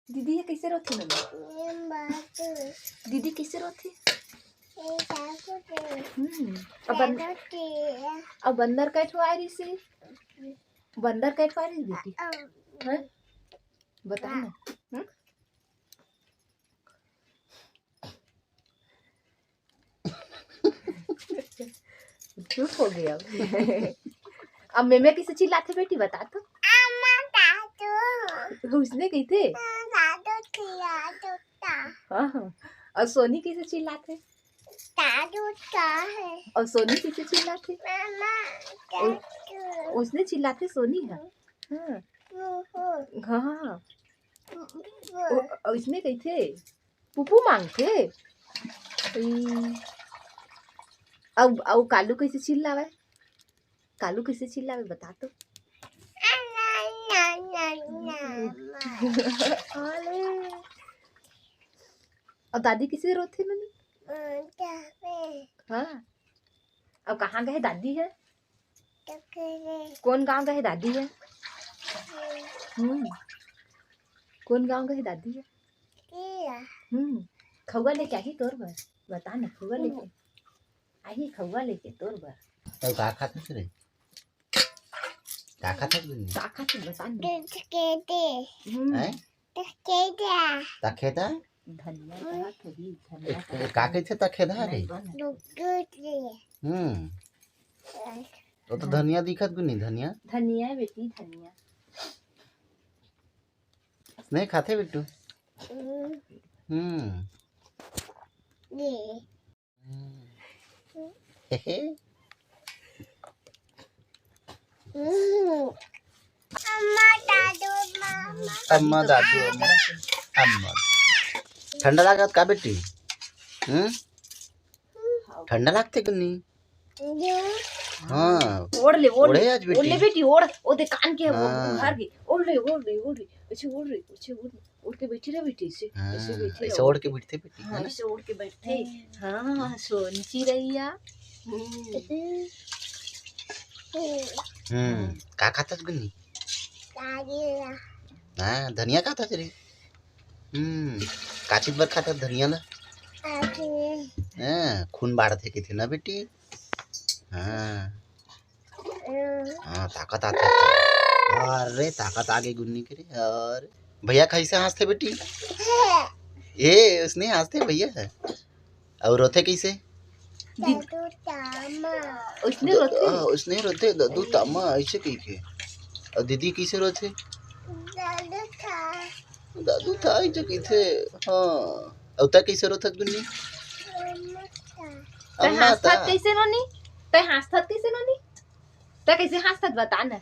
दीदी ये कैसे रोती ना? दीदी कैसे रोती? अब बंदर कैठ आ रही से? बंदर कैठ आ रही बेटी? हैं? बता ना। चुप हो गया। अब मैं किसे चिल्लाते बेटी बता तो? उसने कही थे? हाँ हाँ। और सोनी किसे चिल्लाते? और सोनी किसे चिल्लाते? उसने चिल्लाते सोनी है। हाँ हाँ। उसने कही थे पुप्पू मांगते। अब कालू कैसे चिल्लावे? कालू कैसे चिल्लावे बता तो? और दादी किसे रोते मम्मी? हाँ। अब कहाँ गए दादी है? कौन गांव गए दादी है? कौन गांव गए दादी है? खौआ लेके आई तोर बर बता ना। खौआ लेके आई, खौआ लेके तोर बर। तो का खाते रे? का खाते बता ना। तखेदा धनिया का कैसे तखेदा रे? तो धनिया दिखत भी नहीं। धनिया है बेटी, धनिया नहीं खाते बिट्टू। अम्मा दादू अम्मा ठंडा लागत का बेटी? ठंडा लागते कि नहीं? हाँ ओढ़ ले आज बेटी ओढ़। ओ दे कान के घर के ओढ़ ले अच्छे ओढ़ के बैठी रहे बेटी से। ऐसे ओढ़ के बैठते बेटी है ना? ऐसे ओढ़ के बैठते। हाँ सोनी चिड़ैया। का खाता कि नहीं? हाँ धनिया खाता रे। का चीज बर खाता धनिया ला? खून बाढ़ते के थे ना बेटी। हाँ ताकत आते। अरे ताकत आगे गुन्नी करे। और भैया कैसे हंसते बेटी? ये उसने हंसते भैया है। और रोते कैसे? उसने रोते दादू तामा ऐसे कैसे? और दीदी कैसे रोते? दादू था ऐसे कैसे? हाँ और कैसे रोथत गुन्नी? कैसे रोनी? तै हंसत कैसे रोनी? तै कैसे हंसत बता ना।